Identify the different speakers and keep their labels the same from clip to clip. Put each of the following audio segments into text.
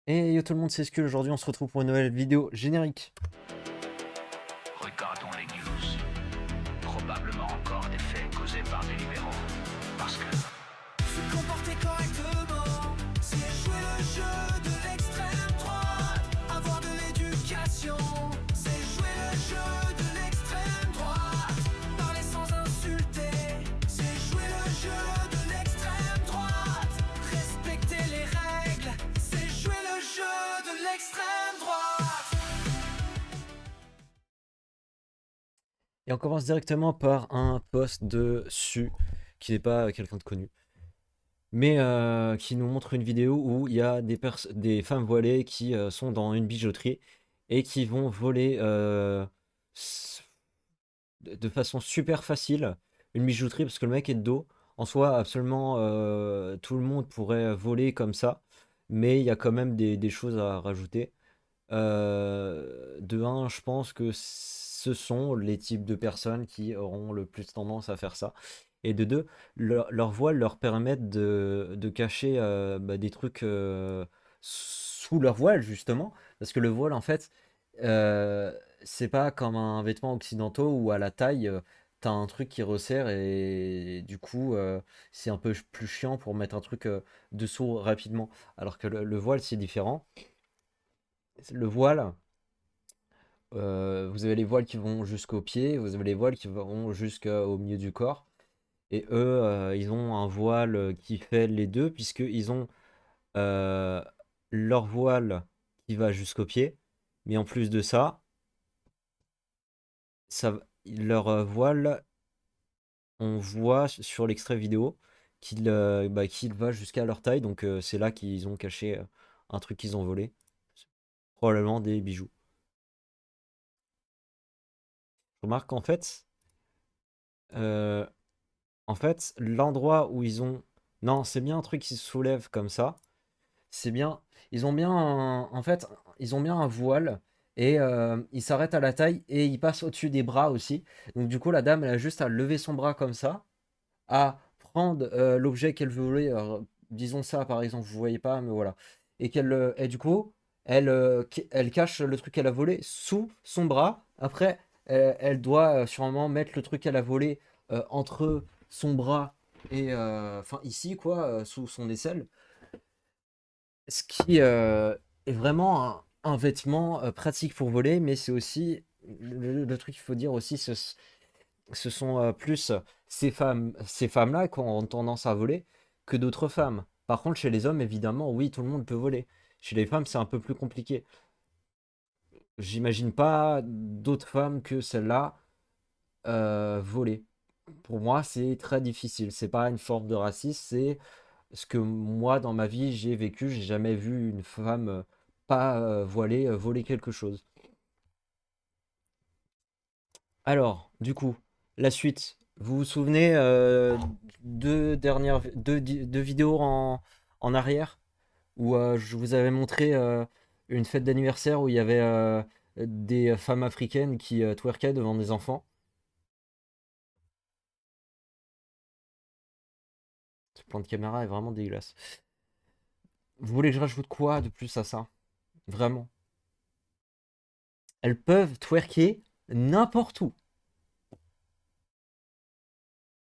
Speaker 1: Et yo tout le monde, c'est Skull. Aujourd'hui, on se retrouve pour une nouvelle vidéo générique.
Speaker 2: Regardons les news. Probablement encore des faits causés par des libéraux. Parce que
Speaker 3: Se comporter correctement, c'est jouer le jeu de l'extrême droite. Avoir de l'éducation, c'est jouer le jeu de l'extrême droite. Parler sans insulter, c'est jouer le jeu de l'extrême droite. Respecter les règles, c'est jouer le jeu de l'extrême droite.
Speaker 1: Et on commence directement par un post de Su, qui n'est pas quelqu'un de connu, mais qui nous montre une vidéo où il y a des femmes voilées qui sont dans une bijouterie et qui vont voler s- de façon super facile une bijouterie parce que le mec est de dos. En soi, absolument tout le monde pourrait voler comme ça, mais il y a quand même des choses à rajouter. De un, je pense que ce sont les types de personnes qui auront le plus tendance à faire ça. Et de deux, leur voile leur permettent de cacher des trucs sous leur voile, justement. Parce que le voile, en fait, euh, c'est pas comme un vêtement occidentaux où à la taille, t'as un truc qui resserre et du coup, c'est un peu plus chiant pour mettre un truc dessous rapidement. Alors que le voile, c'est différent. Le voile, vous avez les voiles qui vont jusqu'aux pieds, vous avez les voiles qui vont jusqu'au milieu du corps. Et eux, ils ont un voile qui fait les deux, puisqu'ils ont euh, leur voile qui va jusqu'aux pieds. Mais en plus de ça, leur voile, on voit sur l'extrait vidéo qu'il va jusqu'à leur taille. Donc c'est là qu'ils ont caché un truc qu'ils ont volé. Probablement des bijoux. Je remarque euh, en fait, l'endroit où ils ont... Non, c'est bien un truc qui se soulève comme ça. C'est bien... Ils ont bien en fait, ils ont bien un voile. Et ils s'arrêtent à la taille et ils passent au-dessus des bras aussi. Donc du coup, la dame, elle a juste à lever son bras comme ça, à prendre l'objet qu'elle veut voler. Disons ça, par exemple, vous voyez pas, mais voilà. Et du coup, elle cache le truc qu'elle a volé sous son bras. Après, elle doit sûrement mettre le truc qu'elle a volé entre son bras et enfin ici quoi, sous son aisselle. Ce qui est vraiment un vêtement pratique pour voler, mais c'est aussi le truc qu'il faut dire aussi, ce sont plus ces femmes-là qui ont tendance à voler que d'autres femmes. Par contre, chez les hommes, évidemment, oui, tout le monde peut voler. Chez les femmes, c'est un peu plus compliqué. J'imagine pas d'autres femmes que celle-là voler. Pour moi, c'est très difficile. C'est pas une forme de racisme, c'est ce que moi, dans ma vie, j'ai vécu. J'ai jamais vu une femme pas voilée voler quelque chose. Alors, du coup, la suite. Vous vous souvenez deux vidéos en arrière où je vous avais montré une fête d'anniversaire où il y avait des femmes africaines qui twerkaient devant des enfants. Ce plan de caméra est vraiment dégueulasse. Vous voulez que je rajoute quoi de plus à ça? Vraiment. Elles peuvent twerker n'importe où.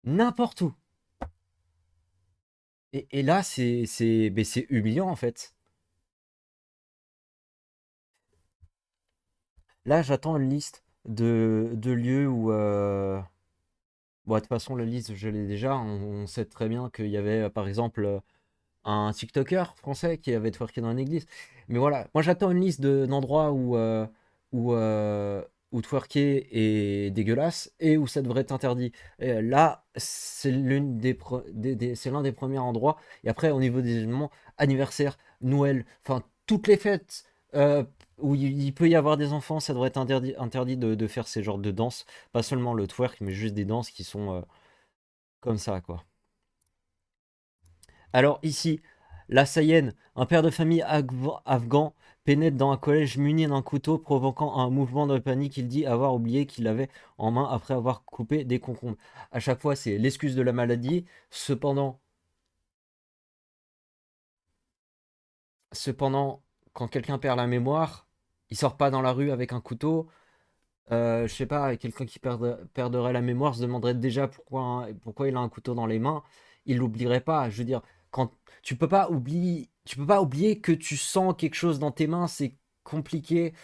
Speaker 1: N'importe où. Et là, c'est humiliant en fait. Là, j'attends une liste de lieux où. Bon, de toute façon, la liste, je l'ai déjà. On sait très bien qu'il y avait, par exemple, un TikToker français qui avait twerké dans une église. Mais voilà, moi j'attends une liste d'endroits où, où twerker est dégueulasse et où ça devrait être interdit. Et là, c'est c'est l'un des premiers endroits. Et après, au niveau des événements, anniversaire, Noël, enfin, toutes les fêtes euh, où il peut y avoir des enfants, ça devrait être interdit de faire ces genres de danses. Pas seulement le twerk, mais juste des danses qui sont comme ça, quoi. Alors ici, la Saïenne, un père de famille afghan pénètre dans un collège muni d'un couteau, provoquant un mouvement de panique. Il dit avoir oublié qu'il l'avait en main après avoir coupé des concombres. À chaque fois, c'est l'excuse de la maladie. Cependant, cependant, quand quelqu'un perd la mémoire, il sort pas dans la rue avec un couteau. Je sais pas, quelqu'un qui perdrait la mémoire se demanderait déjà pourquoi il a un couteau dans les mains. Il l'oublierait pas. Je veux dire, quand tu peux pas oublier que tu sens quelque chose dans tes mains, c'est compliqué.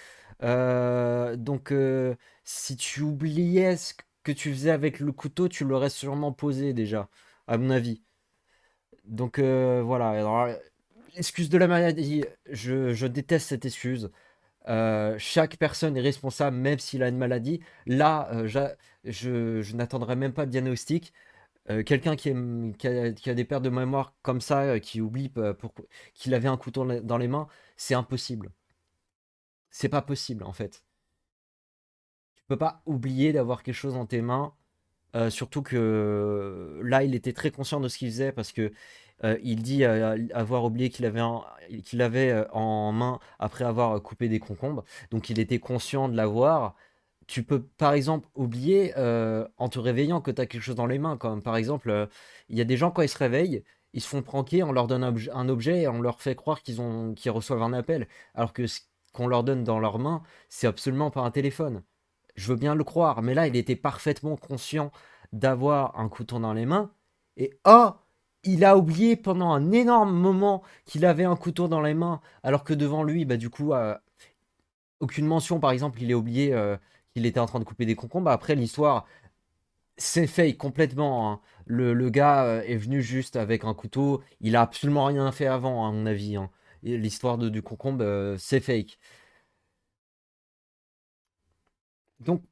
Speaker 1: Donc, si tu oubliais ce que tu faisais avec le couteau, tu l'aurais sûrement posé déjà, à mon avis. Donc, voilà. Alors, l'excuse de la maladie, je déteste cette excuse. Chaque personne est responsable, même s'il a une maladie. Là, je n'attendrai même pas de diagnostic. Quelqu'un qui a des pertes de mémoire comme ça, qui oublie qu'il avait un couteau dans les mains, c'est impossible. C'est pas possible, en fait. Tu peux pas oublier d'avoir quelque chose dans tes mains. Surtout que là, il était très conscient de ce qu'il faisait parce que il dit avoir oublié qu'il avait en main après avoir coupé des concombres. Donc il était conscient de l'avoir. Tu peux par exemple oublier en te réveillant que tu as quelque chose dans les mains. Comme par exemple, il y a des gens quand ils se réveillent, ils se font pranker, on leur donne un objet et on leur fait croire qu'ils reçoivent un appel. Alors que ce qu'on leur donne dans leurs mains, c'est absolument pas un téléphone. Je veux bien le croire, mais là, il était parfaitement conscient d'avoir un couteau dans les mains. Et oh, il a oublié pendant un énorme moment qu'il avait un couteau dans les mains, alors que devant lui, bah du coup, aucune mention. Par exemple, il a oublié qu'il était en train de couper des concombres. Après, l'histoire s'est fake complètement, hein. Le gars est venu juste avec un couteau. Il a absolument rien fait avant, à mon avis, hein. Et l'histoire du concombre, c'est fake. Donc,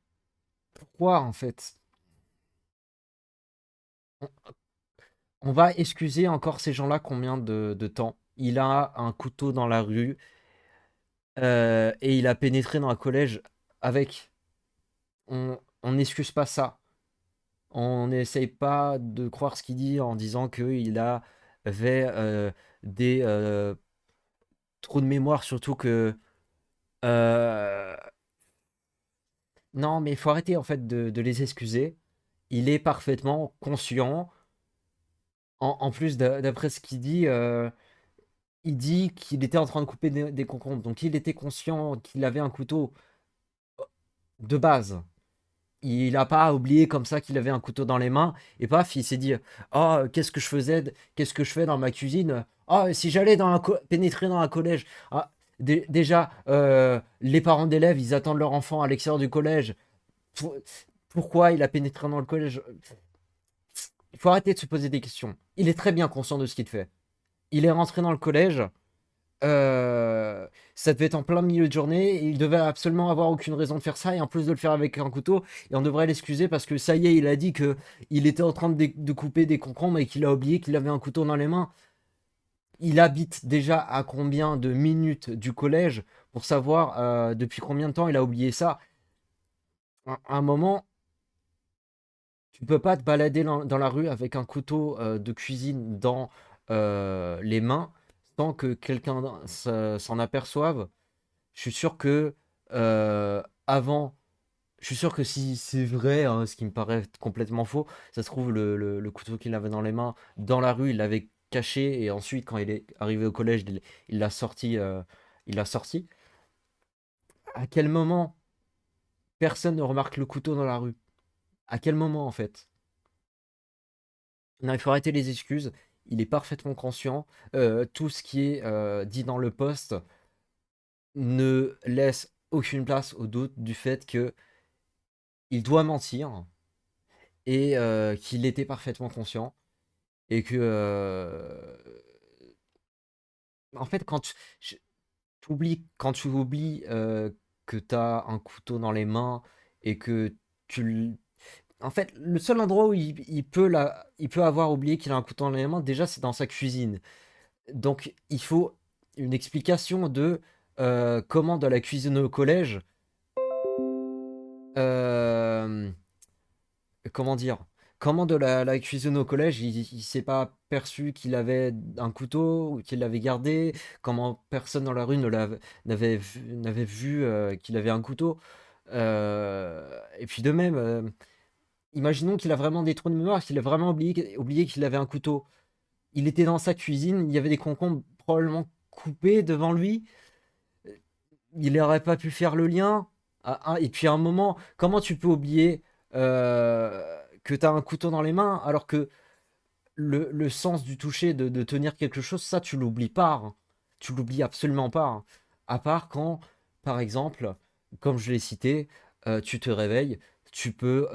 Speaker 1: pourquoi, en fait, on va excuser encore ces gens-là combien de temps? Il a un couteau dans la rue et il a pénétré dans un collège avec. On n'excuse pas ça. On n'essaye pas de croire ce qu'il dit en disant qu'il avait des trous de mémoire, surtout que. euh, non, mais il faut arrêter en fait de les excuser. Il est parfaitement conscient. En plus, d'après ce qu'il dit. Il dit qu'il était en train de couper des concombres. Donc il était conscient qu'il avait un couteau de base. Il n'a pas oublié comme ça qu'il avait un couteau dans les mains. Et paf, il s'est dit, oh, qu'est-ce que je faisais, qu'est-ce que je fais dans ma cuisine? Oh, si j'allais pénétrer dans un collège. Ah, déjà, les parents d'élèves, ils attendent leur enfant à l'extérieur du collège. Pour- Pourquoi il a pénétré dans le collège? Il faut arrêter de se poser des questions. Il est très bien conscient de ce qu'il fait. Il est rentré dans le collège. Euh, Ça devait être en plein milieu de journée, et il devait absolument avoir aucune raison de faire ça, et en plus de le faire avec un couteau, et on devrait l'excuser parce que ça y est, il a dit que il était en train de couper des concombres et qu'il a oublié qu'il avait un couteau dans les mains. Il habite déjà à combien de minutes du collège pour savoir depuis combien de temps il a oublié ça. À un moment, tu peux pas te balader dans la rue avec un couteau de cuisine dans les mains sans que quelqu'un s'en aperçoive. Je suis sûr que avant, je suis sûr que si c'est vrai, hein, ce qui me paraît complètement faux, ça se trouve le couteau qu'il avait dans les mains dans la rue, il l'avait caché et ensuite quand il est arrivé au collège, il l'a sorti, il l'a sorti. À quel moment personne ne remarque le couteau dans la rue? À quel moment en fait? Non, il faut arrêter les excuses. Il est parfaitement conscient. Tout ce qui est dit dans le post ne laisse aucune place au doute du fait que il doit mentir et qu'il était parfaitement conscient et que en fait quand tu oublies que tu as un couteau dans les mains et que tu en fait le seul endroit où il peut avoir oublié qu'il a un couteau dans les mains déjà c'est dans sa cuisine. Donc il faut une explication de comment dans la cuisine au collège euh, comment dire? Comment de la cuisine au collège, il s'est pas perçu qu'il avait un couteau ou qu'il l'avait gardé? Comment personne dans la rue n'avait vu qu'il avait un couteau? Et puis de même, imaginons qu'il a vraiment des trous de mémoire, qu'il a vraiment oublié qu'il avait un couteau. Il était dans sa cuisine, il y avait des concombres probablement coupés devant lui. il n'aurait pas pu faire le lien. Et puis à un moment, comment tu peux oublier que tu as un couteau dans les mains alors que le sens du toucher, de tenir quelque chose, ça tu l'oublies pas, hein. Tu l'oublies absolument pas, hein. À part quand, par exemple, comme je l'ai cité, tu te réveilles, tu peux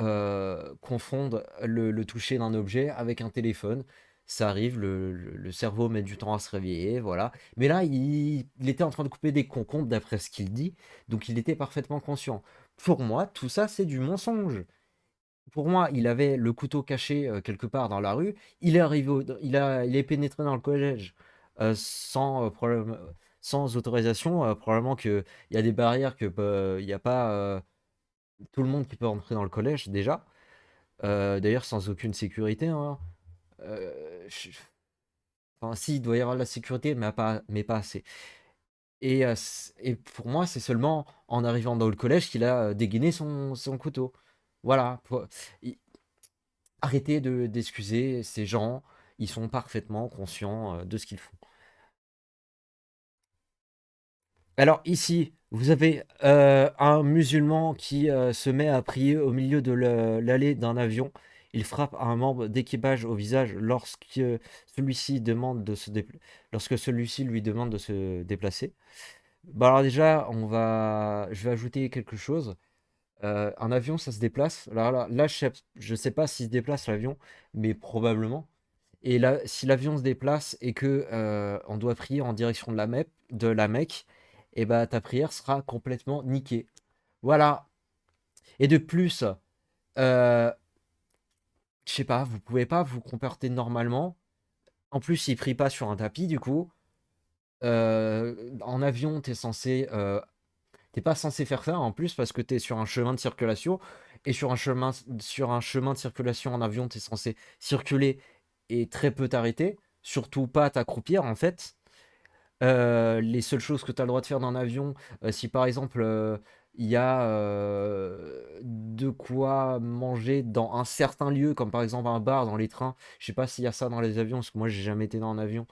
Speaker 1: confondre le toucher d'un objet avec un téléphone. Ça arrive, le cerveau met du temps à se réveiller, voilà. Mais là, il était en train de couper des concombres d'après ce qu'il dit, donc il était parfaitement conscient. Pour moi, tout ça, c'est du mensonge. Pour moi, il avait le couteau caché quelque part dans la rue. Il est arrivé, il est pénétré dans le collège sans problème, sans autorisation. Probablement qu'il y a des barrières que il n'y a pas tout le monde qui peut entrer dans le collège déjà. D'ailleurs, sans aucune sécurité, hein. Enfin, si, il doit y avoir de la sécurité, mais pas assez. Et pour moi, c'est seulement en arrivant dans le collège qu'il a dégainé son couteau. Voilà. Arrêtez d'excuser ces gens, ils sont parfaitement conscients de ce qu'ils font. Alors ici, vous avez un musulman qui se met à prier au milieu de l'allée d'un avion. Il frappe un membre d'équipage au visage lorsque celui-ci lui demande de se déplacer. Bah alors déjà, je vais ajouter quelque chose. Un avion, ça se déplace. Là, je sais pas s'il se déplace l'avion, mais probablement. Et là, si l'avion se déplace et que on doit prier en direction de la Mecque, et bah ta prière sera complètement niquée. Voilà. Et de plus, euh, je sais pas, vous pouvez pas vous comporter normalement. En plus, il prie pas sur un tapis, du coup. En avion, t'es pas censé faire ça en plus parce que t'es sur un chemin de circulation. Et sur un chemin de circulation en avion, t'es censé circuler et très peu t'arrêter. Surtout pas t'accroupir en fait. Les seules choses que tu as le droit de faire dans un avion, si par exemple il y a de quoi manger dans un certain lieu, comme par exemple un bar dans les trains, je sais pas s'il y a ça dans les avions, parce que moi j'ai jamais été dans un avion,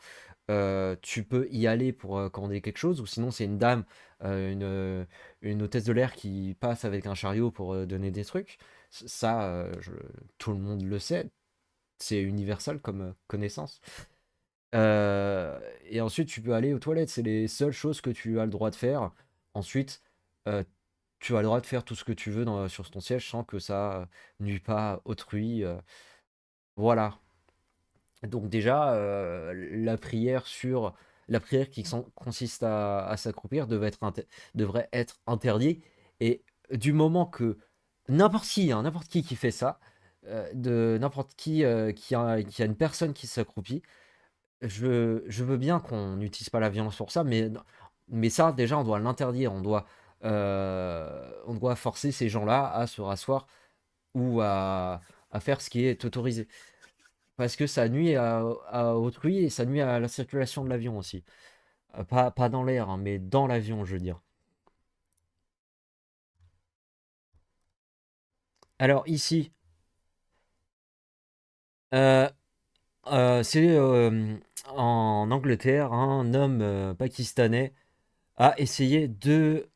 Speaker 1: tu peux y aller pour commander quelque chose, ou sinon c'est une dame, une hôtesse de l'air qui passe avec un chariot pour donner des trucs. Ça, tout le monde le sait, c'est universel comme connaissance. Et ensuite, tu peux aller aux toilettes. C'est les seules choses que tu as le droit de faire. Ensuite, euh, tu as le droit de faire tout ce que tu veux sur ton siège sans que ça nuit pas à autrui. Voilà. Donc déjà, la prière qui consiste à s'accroupir devrait être interdite. Et du moment que n'importe qui fait ça, de n'importe qui a une personne qui s'accroupit, je veux bien qu'on n'utilise pas la violence pour ça, mais ça, déjà, on doit l'interdire. On doit forcer ces gens-là à se rasseoir ou à faire ce qui est autorisé. Parce que ça nuit à autrui et ça nuit à la circulation de l'avion aussi. Pas dans l'air, hein, mais dans l'avion, je veux dire. Alors ici, euh, c'est en Angleterre, un homme pakistanais a essayé de...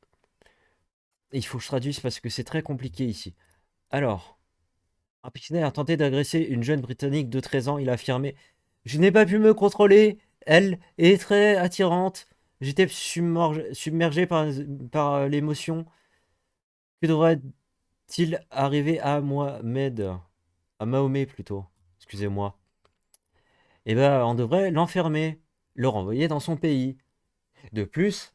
Speaker 1: Il faut que je traduise parce que c'est très compliqué ici. Alors, un Pakistanais a tenté d'agresser une jeune Britannique de 13 ans. Il a affirmé: Je n'ai pas pu me contrôler. Elle est très attirante. J'étais submergé par l'émotion. Que devrait-il arriver à Mohamed? À Mahomet plutôt. Excusez-moi. Eh ben, on devrait l'enfermer, le renvoyer dans son pays. De plus,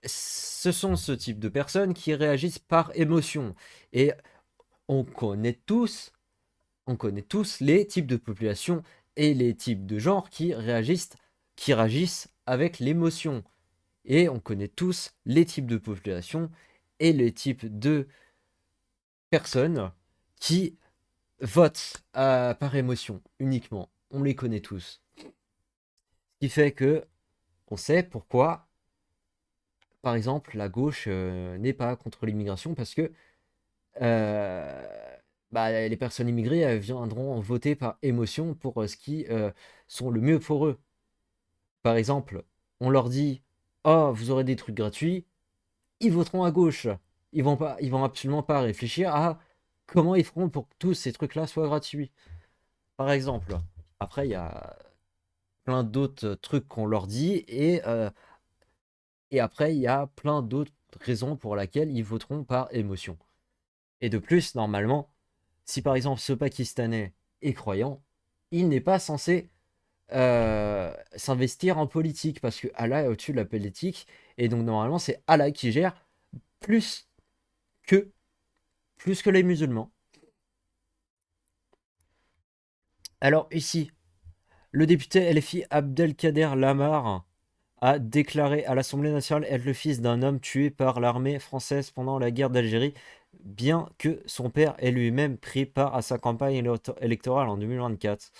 Speaker 1: ce sont ce type de personnes qui réagissent par émotion. Et on connaît tous on connaît tous les types de populations et les types de genres qui réagissent avec l'émotion. Et on connaît tous les types de populations et les types de personnes qui votent par émotion uniquement. On les connaît tous. Ce qui fait que on sait pourquoi, par exemple, la gauche n'est pas contre l'immigration parce que bah, les personnes immigrées elles viendront voter par émotion pour ce qui sont le mieux pour eux. Par exemple, on leur dit: Oh, vous aurez des trucs gratuits. ils voteront à gauche. Ils vont absolument pas réfléchir à comment ils feront pour que tous ces trucs-là soient gratuits. Par exemple. Après, il y a plein d'autres trucs qu'on leur dit et après, il y a plein d'autres raisons pour lesquelles ils voteront par émotion. Et de plus, normalement, si par exemple ce Pakistanais est croyant, il n'est pas censé s'investir en politique parce que Allah est au-dessus de la politique et donc normalement c'est Allah qui gère plus que plus que les musulmans. Alors ici, le député LFI Abdelkader Lamar a déclaré à l'Assemblée nationale être le fils d'un homme tué par l'armée française pendant la guerre d'Algérie, bien que son père ait lui-même pris part à sa campagne électorale en 2024.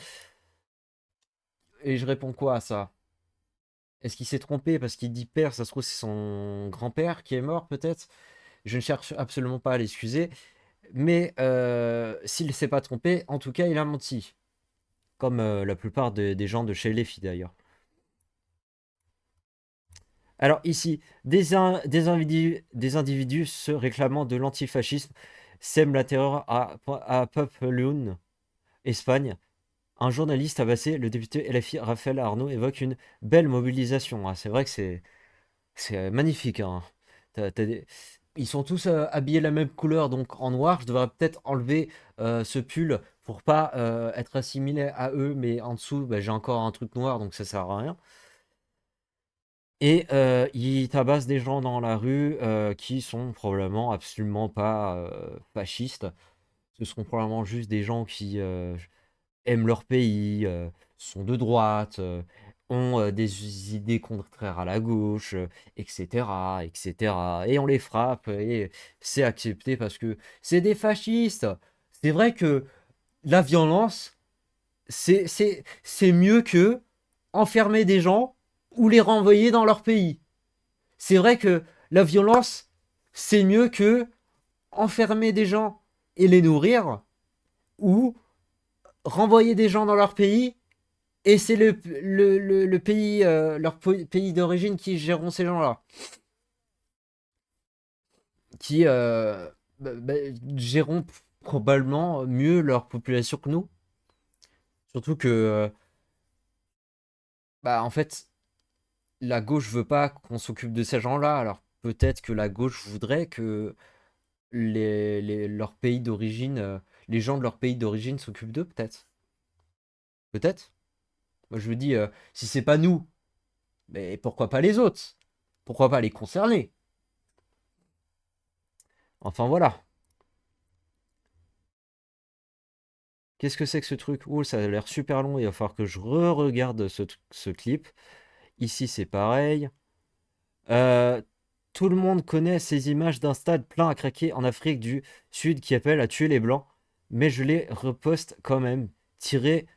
Speaker 1: Et je réponds quoi à ça? Est-ce qu'il s'est trompé parce qu'il dit père, ça se trouve c'est son grand-père qui est mort peut-être? Je ne cherche absolument pas à l'excuser, mais s'il ne s'est pas trompé, en tout cas il a menti. Comme la plupart des gens de chez les filles d'ailleurs. Alors ici, des individus se réclamant de l'antifascisme sèment la terreur à Pamplona, Espagne. Un journaliste a passé, le député LFI Raphaël Arnaud évoque une belle mobilisation. Ah, c'est vrai que c'est magnifique, hein. Ils sont tous habillés de la même couleur, donc en noir. Je devrais peut-être enlever ce pull pour pas être assimilé à eux, mais en dessous, bah, j'ai encore un truc noir, donc ça sert à rien. Et ils tabassent des gens dans la rue qui sont probablement absolument pas fascistes. Ce sont probablement juste des gens qui aiment leur pays, sont de droite, ont des idées contraires à la gauche, etc., etc. Et on les frappe et c'est accepté parce que c'est des fascistes. C'est vrai que la violence, c'est mieux que enfermer des gens ou les renvoyer dans leur pays. C'est vrai que la violence, c'est mieux que enfermer des gens et les nourrir ou renvoyer des gens dans leur pays et c'est le pays, leur pays d'origine qui géreront ces gens-là. Qui bah, géreront probablement mieux leur population que nous. Surtout que, bah, en fait, la gauche veut pas qu'on s'occupe de ces gens-là. Alors peut-être que la gauche voudrait que leur pays d'origine, les gens de leur pays d'origine s'occupent d'eux, peut-être. Peut-être. Moi, je me dis, si c'est pas nous, mais pourquoi pas les autres? Pourquoi pas les concerner? Enfin voilà. Qu'est-ce que c'est que ce truc? Oh, ça a l'air super long. Il va falloir que je re-regarde ce clip. Ici, c'est pareil. Euh, Tout le monde connaît ces images d'un stade plein à craquer en Afrique du Sud qui appelle à tuer les Blancs. Mais je les reposte quand même. Tuer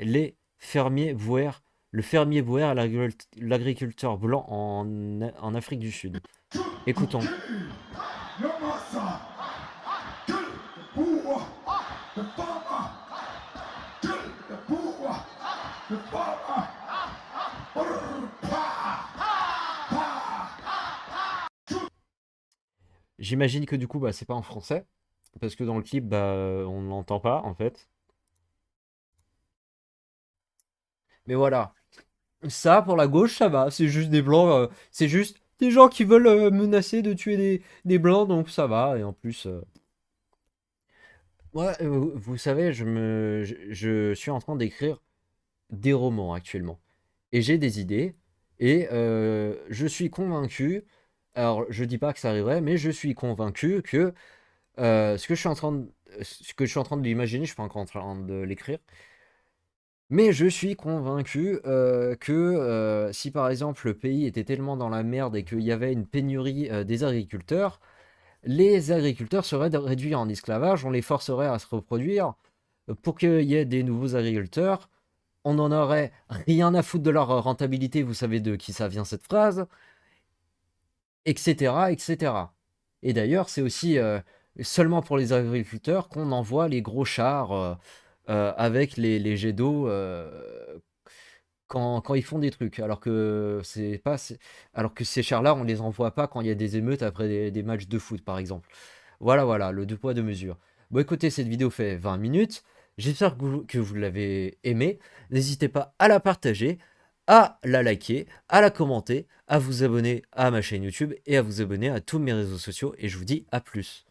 Speaker 1: les fermiers bouers. Le fermier bouer à l'agriculteur blanc en Afrique du Sud. Écoutons. J'imagine que du coup, bah, c'est pas en français. Parce que dans le clip, bah, on ne l'entend pas en fait. Mais voilà. Ça, pour la gauche, ça va. C'est juste des blancs. C'est juste des gens qui veulent menacer de tuer des blancs, donc ça va. Et en plus. Ouais, vous savez, je suis en train d'écrire des romans actuellement. Et j'ai des idées. Et je suis convaincu. Alors, je dis pas que ça arriverait, mais je suis convaincu que ce que je suis en train de l'imaginer, je suis pas encore en train de l'écrire. Mais je suis convaincu que si par exemple le pays était tellement dans la merde et qu'il y avait une pénurie des agriculteurs, les agriculteurs seraient réduits en esclavage, on les forcerait à se reproduire pour qu'il y ait des nouveaux agriculteurs. On n'en aurait rien à foutre de leur rentabilité, vous savez de qui ça vient cette phrase, etc. etc. Et d'ailleurs, c'est aussi seulement pour les agriculteurs qu'on envoie les gros chars avec les jets d'eau quand ils font des trucs, alors que c'est pas, alors que ces chars-là, on les envoie pas quand il y a des émeutes après des matchs de foot, par exemple. Voilà, voilà, le deux poids, deux mesures. Bon, écoutez, cette vidéo fait 20 minutes. J'espère que vous l'avez aimé. N'hésitez pas à la partager, à la liker, à la commenter, à vous abonner à ma chaîne YouTube et à vous abonner à tous mes réseaux sociaux. Et je vous dis à plus.